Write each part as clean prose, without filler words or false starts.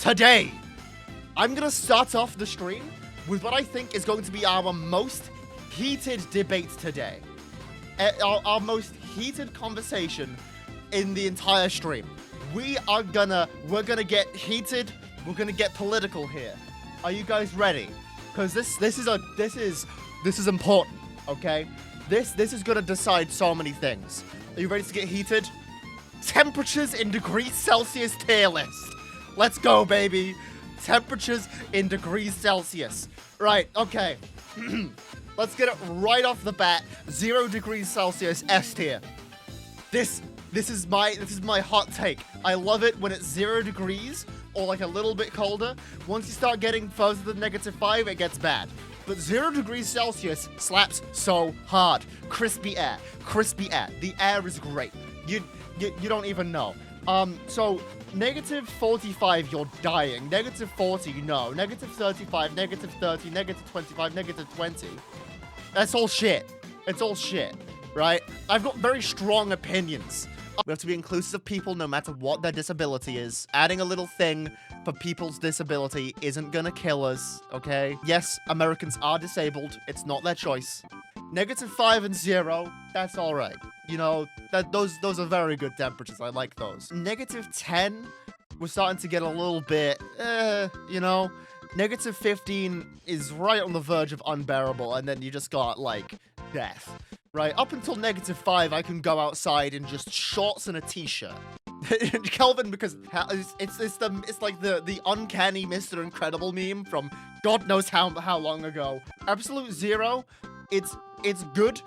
today, I'm gonna start off the stream with what I think is going to be our most heated debate today. Our most heated conversation in the entire stream. We're gonna get heated. We're gonna get political here. Are you guys ready? Because this is important. Okay, this is gonna decide so many things. Are you ready to get heated? Temperatures in degrees Celsius tier list. Let's go, baby. Temperatures in degrees Celsius. Right. Okay. Let's get it right off the bat. 0 degrees Celsius S tier. This is my hot take. I love it when it's 0 degrees or like a little bit colder. Once you start getting further than -5, it gets bad. But 0 degrees Celsius slaps so hard. Crispy air. Crispy air. The air is great. You don't even know. So -45, you're dying. -40, no. -35, -30, -25, -20. That's all shit. It's all shit, right? I've got very strong opinions. We have to be inclusive of people no matter what their disability is. Adding a little thing for people's disability isn't gonna kill us, okay? Yes, Americans are disabled. It's not their choice. -5 and 0, that's all right. You know, those are very good temperatures. I like those. -10, we're starting to get a little bit, you know. -15 is right on the verge of unbearable, and then you just got, like, death. Right, up until -5, I can go outside in just shorts and a t-shirt. Kelvin, because it's like the uncanny Mr. Incredible meme from God knows how long ago. Absolute 0, it's good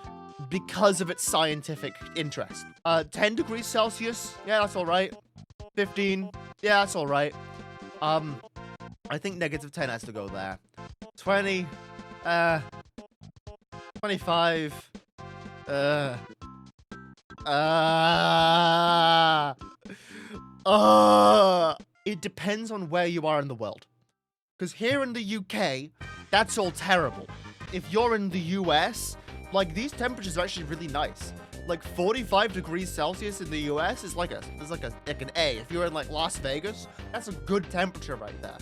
because of its scientific interest. 10 degrees Celsius, yeah, that's all right. 15, yeah, that's all right. I think -10 has to go there. 20, 25. It depends on where you are in the world. Because here in the UK, that's all terrible. If you're in the US, like, these temperatures are actually really nice. Like, 45 degrees Celsius in the US is like an A. If you're in, like, Las Vegas, that's a good temperature right there.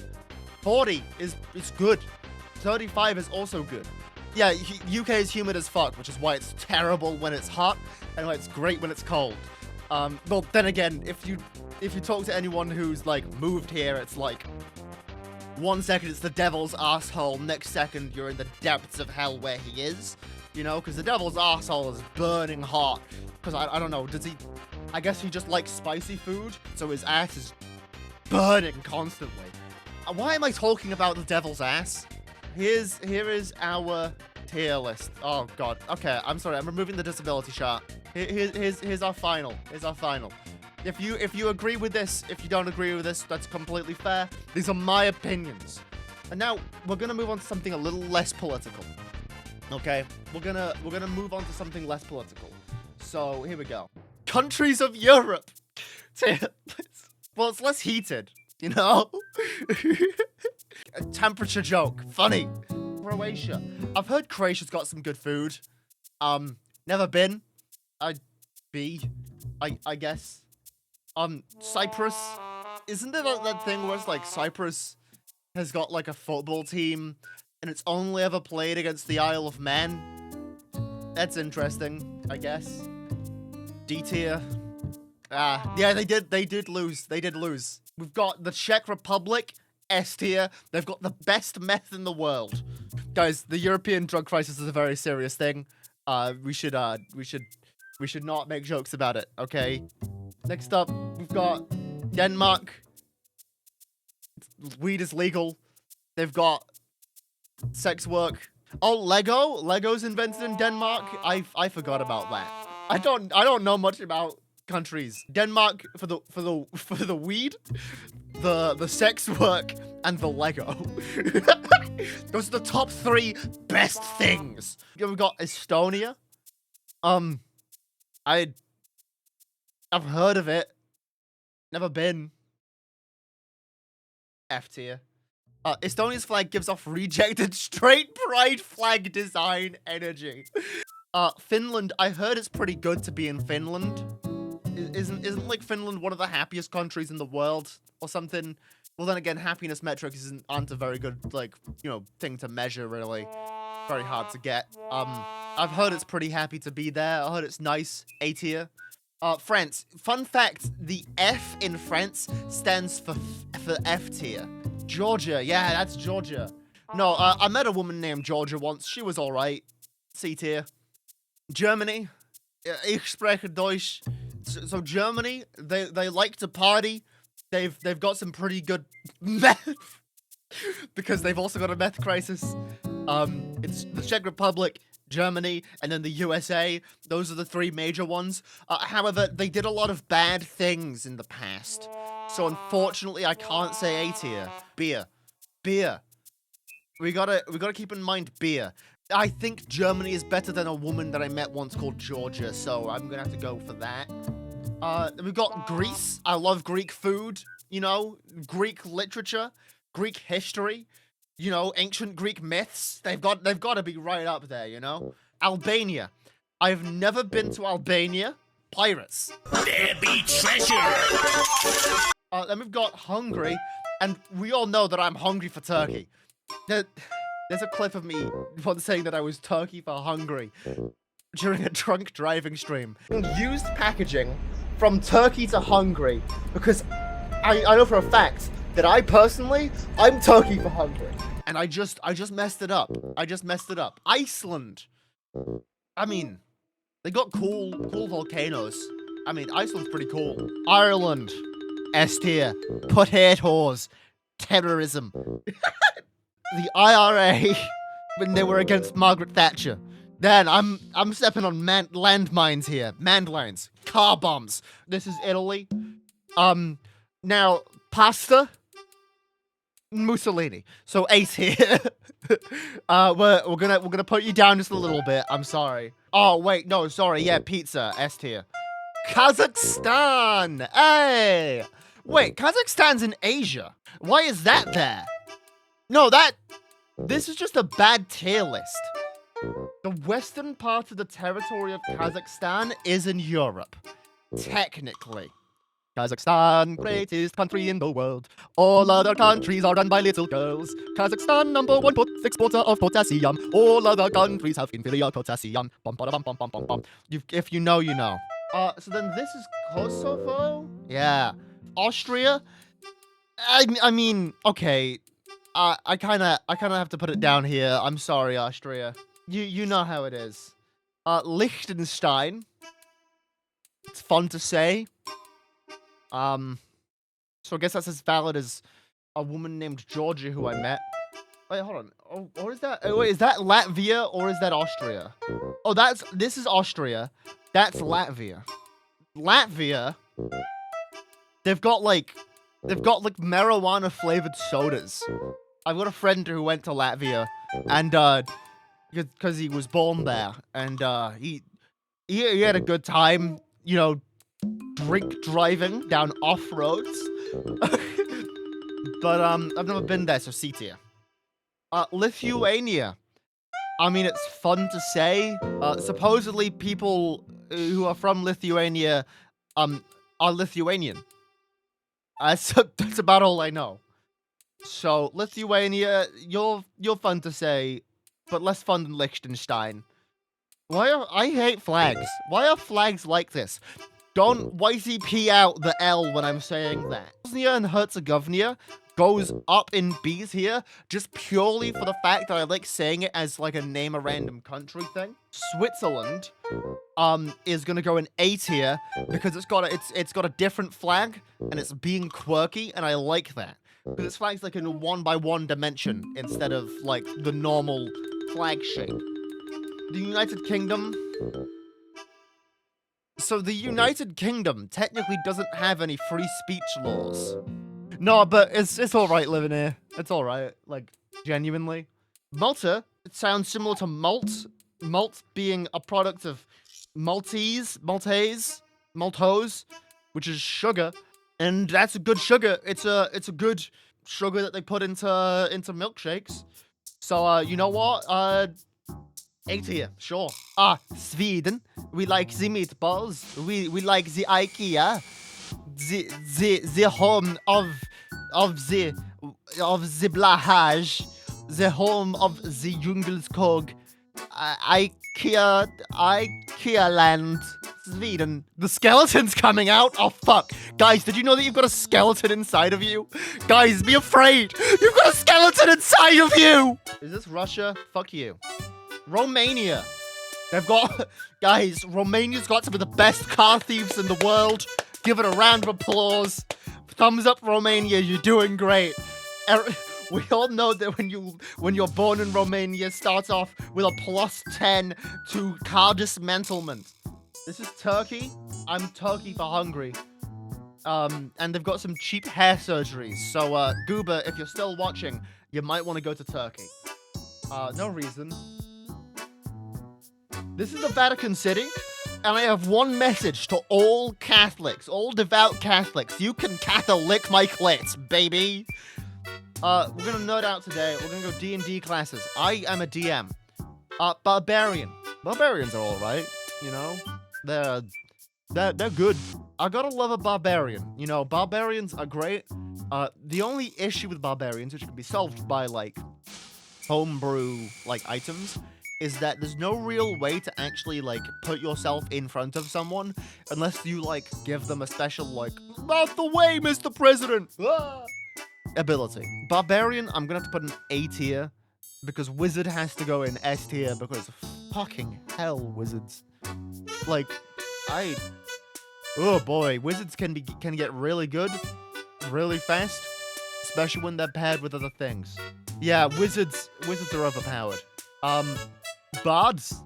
40 is good. 35 is also good. Yeah, UK is humid as fuck, which is why it's terrible when it's hot, and why it's great when it's cold. Well, then again, if you talk to anyone who's, like, moved here, it's like, 1 second it's the devil's asshole, next second you're in the depths of hell where he is, you know, because the devil's asshole is burning hot, because I don't know, I guess he just likes spicy food, so his ass is burning constantly. Why am I talking about the devil's ass? Here is our tier list. Oh god. Okay, I'm sorry. I'm removing the disability chart. Here's our final. Here's our final. If you agree with this, if you don't agree with this, that's completely fair. These are my opinions. And now we're gonna move on to something a little less political. Okay, we're gonna move on to something less political. So here we go. Countries of Europe. Well, it's less heated, you know. A temperature joke. Funny. Croatia. I've heard Croatia's got some good food. Never been. I guess. Cyprus. Isn't there that thing where it's like Cyprus has got like a football team and it's only ever played against the Isle of Man? That's interesting, I guess. D tier. Yeah, they did lose. They did lose. We've got the Czech Republic. S tier. They've got the best meth in the world. Guys, the European drug crisis is a very serious thing. We should not make jokes about it, okay? Next up, we've got Denmark. Weed is legal. They've got sex work. Oh, Lego? Lego's invented in Denmark? I forgot about that. I don't know much about countries. Denmark for the weed, the sex work, and the Lego. Those are the top 3 best things. We've got Estonia. I've heard of it. Never been. F tier. Estonia's flag gives off rejected straight pride flag design energy. Finland, I heard it's pretty good to be in Finland. Isn't like Finland one of the happiest countries in the world or something? Well, then again, happiness metrics aren't a very good, like, thing to measure, really. Very hard to get. I've heard it's pretty happy to be there. I heard it's nice. A tier. France. Fun fact, the F in France stands for F tier. Georgia. Yeah, that's Georgia. No, I met a woman named Georgia once. She was alright. C tier. Germany. Ich spreche Deutsch. So Germany, they like to party. They've got some pretty good meth. Because they've also got a meth crisis. It's the Czech Republic, Germany, and then the USA. Those are the three major ones. However, they did a lot of bad things in the past. So unfortunately, I can't say A tier. Beer. We gotta keep in mind beer. I think Germany is better than a woman that I met once called Georgia, so I'm gonna have to go for that. We've got Greece. I love Greek food, Greek literature, Greek history, ancient Greek myths. They've got to be right up there, Albania. I've never been to Albania. Pirates. There be treasure. Then we've got Hungary, and we all know that I'm hungry for turkey. There's a clip of me once saying that I was turkey for Hungary during a drunk driving stream. Used packaging from Turkey to Hungary because I know for a fact that I'm turkey for Hungary. And I just messed it up. Iceland. I mean, they got cool volcanoes. I mean, Iceland's pretty cool. Ireland. S tier. Potatoes. Terrorism. The IRA when they were against Margaret Thatcher. Then I'm stepping on landmines here. Landmines. Car bombs. This is Italy. Now pasta. Mussolini. So A tier. we're gonna put you down just a little bit. I'm sorry. Oh wait, no, sorry. Yeah, pizza. S tier. Kazakhstan. Hey. Wait, Kazakhstan's in Asia. Why is that there? No, this is just a bad tier list. The western part of the territory of Kazakhstan is in Europe. Technically. Kazakhstan, greatest country in the world. All other countries are run by little girls. Kazakhstan, #1 exporter of potassium. All other countries have inferior potassium. Bum, bum, bum, bum, bum, bum. If you know, you know. So then this is Kosovo? Yeah. Austria? I mean, okay. I kinda have to put it down here. I'm sorry, Austria. You know how it is. Liechtenstein. It's fun to say. So I guess that's as valid as a woman named Georgia who I met. Wait, hold on. Oh, or is that? Wait, is that Latvia or is that Austria? Oh, this is Austria. That's Latvia. Latvia. They've got like marijuana flavored sodas. I've got a friend who went to Latvia, and because he was born there, and he had a good time, drink driving down off roads. But I've never been there, so C tier. Lithuania. I mean, it's fun to say. Supposedly, people who are from Lithuania are Lithuanian. That's about all I know. So Lithuania, you're fun to say, but less fun than Liechtenstein. I hate flags. Why are flags like this? Don't YCP out the L when I'm saying that. Bosnia and Herzegovina goes up in B's here just purely for the fact that I like saying it as like a name a random country thing. Switzerland is gonna go in A tier because it's got a different flag and it's being quirky and I like that. Because its flag's like in a 1x1 dimension instead of like the normal flag shape. The United Kingdom. So the United Kingdom technically doesn't have any free speech laws. No, but it's alright living here. It's alright, like, genuinely. Malta, it sounds similar to malt. Malt being a product of Maltose, which is sugar. And that's a good sugar. It's a good sugar that they put into milkshakes. So, you know what? A tier, sure. Sweden. We like the meatballs. We like the IKEA. the home of the Blahaj, the home of the Jungelskog, IKEA land, Sweden. The skeleton's coming out. Oh fuck, guys! Did you know that you've got a skeleton inside of you? Guys, be afraid. You've got a skeleton inside of you. Is this Russia? Fuck you. Romania. They've got, guys, Romania's got some of the best car thieves in the world. Give it a round of applause. Thumbs up, Romania, you're doing great. We all know that when you're born in Romania, starts off with a +10 to car dismantlement. This is Turkey. I'm Turkey for hungry. And they've got some cheap hair surgeries. So, Goober, if you're still watching, you might want to go to Turkey. No reason. This is the Vatican City, and I have one message to all Catholics, all devout Catholics. You can Catholic my clit, baby. We're gonna nerd out today. We're gonna go D&D classes. I am a DM. Barbarian. Barbarians are all right. You know, they're good. I gotta love a barbarian. You know, barbarians are great. The only issue with barbarians, which can be solved by like homebrew like items, is that there's no real way to actually, like, put yourself in front of someone unless you, like, give them a special, like, out the way, Mr. President! Ability. Barbarian, I'm gonna have to put an A tier, because Wizard has to go in S tier, because fucking hell, Wizards. Like, oh boy, Wizards can get really good, really fast, especially when they're paired with other things. Yeah, Wizards are overpowered. Bards.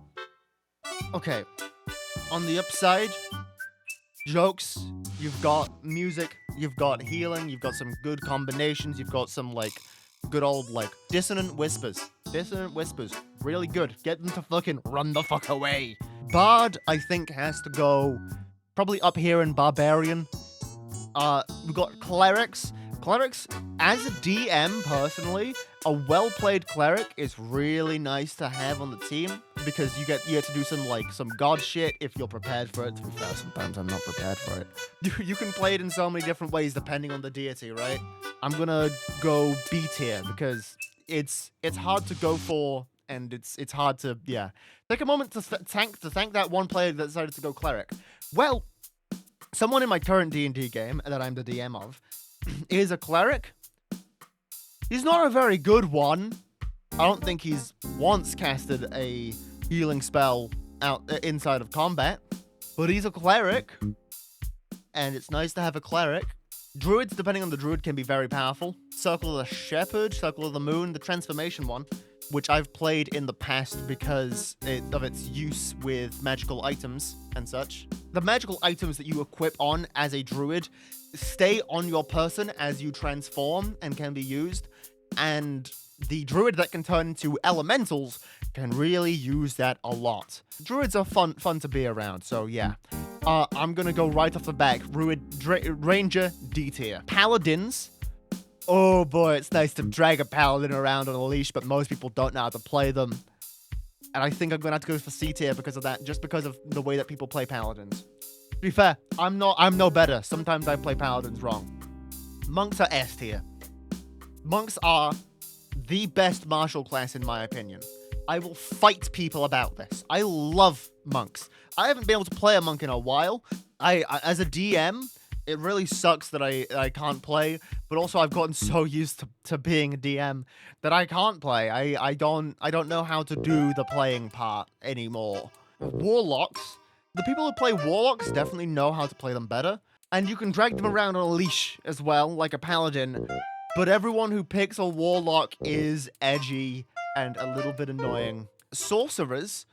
Okay. On the upside, jokes. You've got music. You've got healing. You've got some good combinations. You've got some, like, good old, like, dissonant whispers. Dissonant whispers. Really good. Get them to fucking run the fuck away. Bard, I think, has to go probably up here in Barbarian. We've got Clerics. Clerics, as a DM, personally, a well-played cleric is really nice to have on the team because you get to do some god shit if you're prepared for it. To be fair, sometimes I'm not prepared for it. You can play it in so many different ways depending on the deity, right? I'm gonna go B tier because it's hard to go for and it's hard to take a moment to thank that one player that decided to go cleric. Well, someone in my current D&D game that I'm the DM of is a cleric. He's not a very good one. I don't think he's once casted a healing spell inside of combat, but he's a cleric, and it's nice to have a cleric. Druids, depending on the druid, can be very powerful. Circle of the Shepherd, Circle of the Moon, the transformation one, which I've played in the past because of its use with magical items and such. The magical items that you equip on as a druid stay on your person as you transform and can be used, and the druid that can turn into elementals can really use that a lot. Druids are fun to be around, so yeah. I'm gonna go right off the back. Ranger, D tier. Paladins. Oh boy, it's nice to drag a paladin around on a leash, but most people don't know how to play them. And I think I'm gonna have to go for C tier because of that, just because of the way that people play paladins. To be fair, I'm no better. Sometimes I play paladins wrong. Monks are S tier. Monks are the best martial class in my opinion. I will fight people about this. I love monks. I haven't been able to play a monk in a while. I as a DM, it really sucks that I can't play, but also I've gotten so used to being a DM that I can't play. I don't know how to do the playing part anymore. Warlocks. The people who play Warlocks definitely know how to play them better, and you can drag them around on a leash as well, like a paladin, but everyone who picks a Warlock is edgy and a little bit annoying. Sorcerers,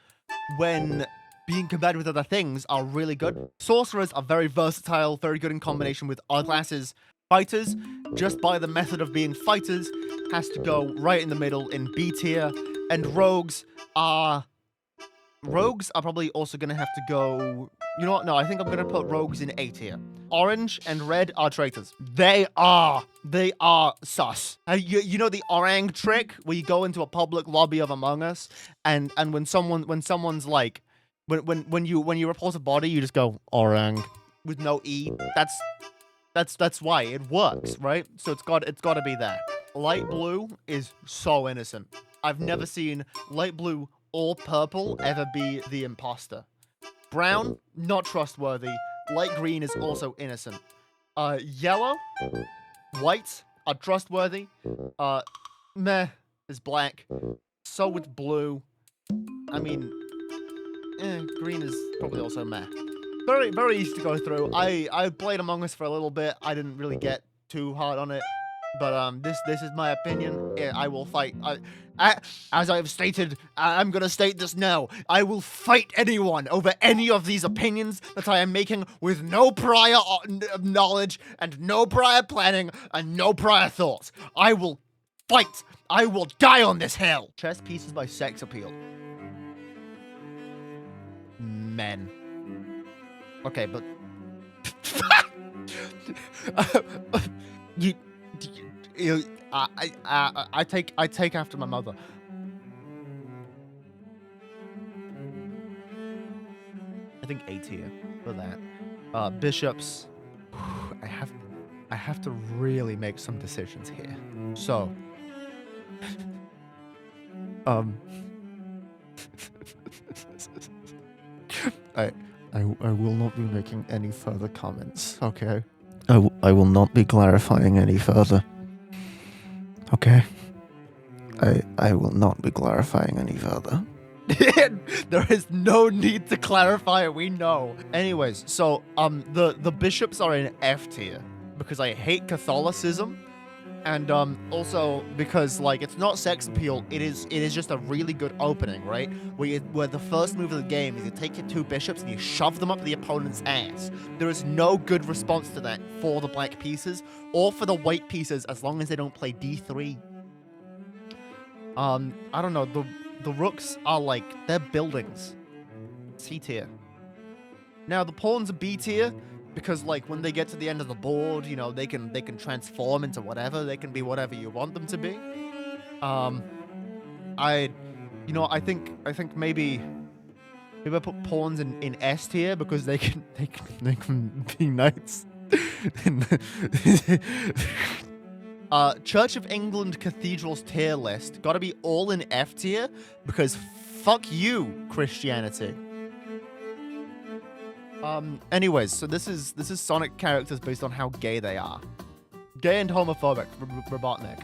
when being combined with other things, are really good. Sorcerers are very versatile, very good in combination with other classes. Fighters, just by the method of being fighters, has to go right in the middle in B tier, and rogues are probably also going to have to go... You know what? No, I think I'm going to put rogues in A tier. Orange and red are traitors. They are sus. You know the orang trick where you go into a public lobby of Among Us and when someone's like when you report a body, you just go orang. with no E. That's why it works, right? So it's got to be there. Light blue is so innocent. I've never seen light blue or purple ever be the imposter. Brown, not trustworthy. Light green is also innocent. Yellow, white are trustworthy. Meh is black. So with blue. I mean, green is probably also meh. Very, very easy to go through. I played Among Us for a little bit. I didn't really get too hard on it. But this is my opinion. I will fight. As I've stated, I'm gonna state this now. I will fight anyone over any of these opinions that I am making with no prior knowledge and no prior planning and no prior thoughts. I will fight. I will die on this hill. Chess pieces by sex appeal. Men. Okay, but I take after my mother. I think A tier for that. Bishops. I have to really make some decisions here. So, I will not be making any further comments, okay? I will not be clarifying any further. Okay? I will not be clarifying any further. There is no need to clarify, we know. Anyways, so the bishops are in F tier because I hate Catholicism. And also because like it's not sex appeal, it is just a really good opening, right? Where the first move of the game is you take your two bishops and you shove them up the opponent's ass. There is no good response to that for the black pieces or for the white pieces as long as they don't play D3. I don't know, the rooks are like they're buildings. C tier. Now the pawns are B tier. Because, like, when they get to the end of the board, you know, they can transform into whatever. They can be whatever you want them to be. I think maybe I put pawns in S tier because they can be knights. Church of England Cathedrals tier list. Gotta be all in F tier because fuck you, Christianity. Anyways, so this is Sonic characters based on how gay they are. Gay and homophobic, Robotnik.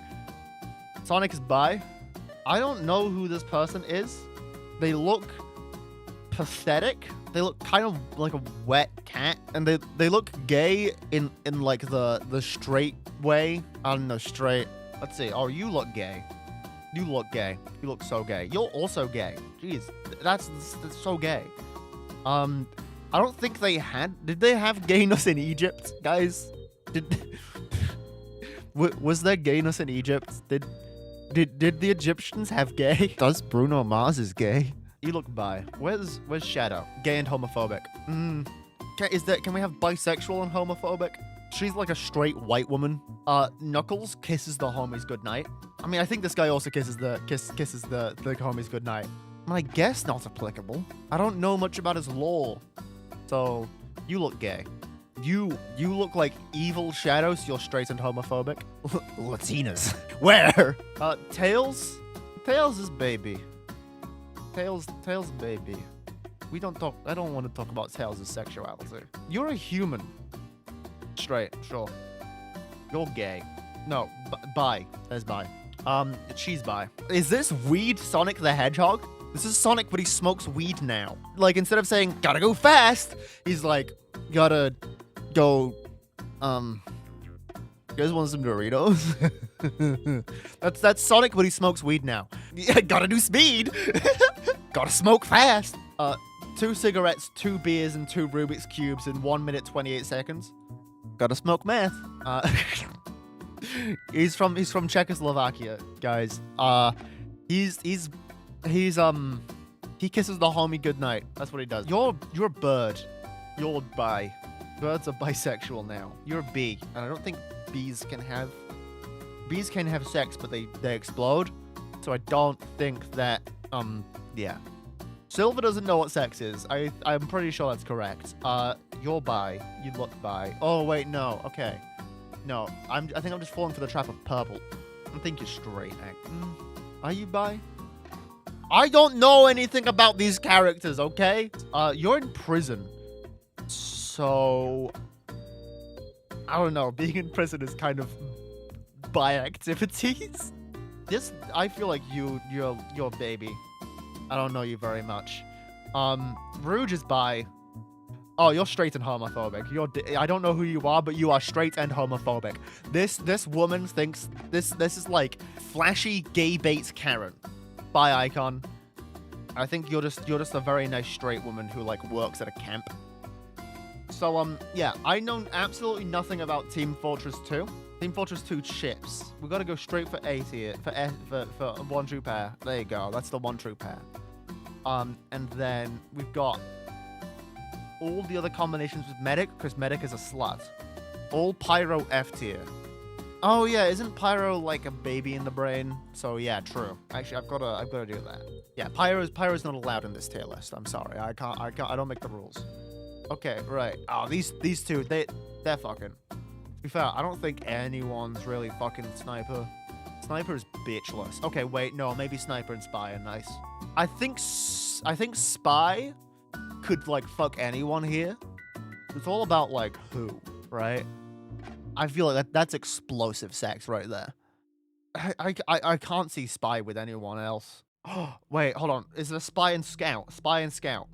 Sonic is bi. I don't know who this person is. They look pathetic. They look kind of like a wet cat. And they look gay in like the straight way. I don't know, straight. Let's see. Oh, you look gay. You look gay. You look so gay. You're also gay. Jeez, that's so gay. I don't think they had. Did they have gayness in Egypt, guys? Was there gayness in Egypt? Did the Egyptians have gay? Does Bruno Mars is gay? You look bi. Where's Shadow? Gay and homophobic. Can we have bisexual and homophobic? She's like a straight white woman. Knuckles kisses the homies goodnight. I mean, I think this guy also kisses the homies goodnight. I guess not applicable. I don't know much about his lore. So, you look gay. You look like evil Shadow, so you're straight and homophobic. Latinas. Where? Tails? Tails is baby. Tails baby. I don't want to talk about Tails' sexuality. You're a human. Straight, sure. You're gay. No, bi. There's bi. She's bi. Is this Weed Sonic the Hedgehog? This is Sonic, but he smokes weed now. Like, instead of saying, gotta go fast, he's like, gotta go, you guys want some Doritos? That's Sonic, but he smokes weed now. Yeah, gotta do speed. Gotta smoke fast. 2 cigarettes, 2 beers, and 2 Rubik's Cubes in 1 minute, 28 seconds. Gotta smoke meth. He's from Czechoslovakia, guys. He kisses the homie goodnight. That's what he does. You're a bird. You're bi. Birds are bisexual now. You're a bee, and I don't think bees can have sex, but they explode. So I don't think that yeah. Silver doesn't know what sex is. I'm pretty sure that's correct. You're bi. You look bi. Oh, wait, no. Okay. No, I think I'm just falling for the trap of purple. I think you're straight. Are you bi? I don't know anything about these characters, okay? You're in prison. So... I don't know. Being in prison is kind of bi activities. I feel like you're baby. I don't know you very much. Rouge is bi. Oh, you're straight and homophobic. I don't know who you are, but you are straight and homophobic. This woman thinks this is like flashy gay bait Karen. Bi icon. I think you're just a very nice straight woman who like works at a camp. So yeah, I know absolutely nothing about Team Fortress 2. Team Fortress 2 ships. We gotta go straight for A tier for one true pair. There you go. That's the one true pair. And then we've got all the other combinations with Medic, because Medic is a slut. All Pyro F tier. Oh yeah, isn't Pyro like a baby in the brain? So yeah, true. Actually, I've gotta do that. Yeah, Pyro's not allowed in this tier list. I'm sorry. I don't make the rules. Okay, right. Oh, these two, they're fucking. To be fair, I don't think anyone's really fucking Sniper. Sniper is bitchless. Okay, wait, no, maybe Sniper and Spy are nice. I think Spy could like fuck anyone here. It's all about like who, right? I feel like that's explosive sex right there. I can't see Spy with anyone else. Oh, wait, hold on. Is it a Spy and Scout? Spy and Scout.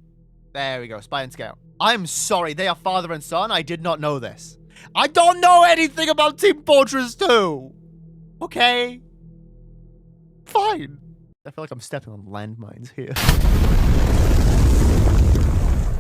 There we go, Spy and Scout. I'm sorry, they are father and son? I did not know this. I don't know anything about Team Fortress 2! Okay? Fine. I feel like I'm stepping on landmines here.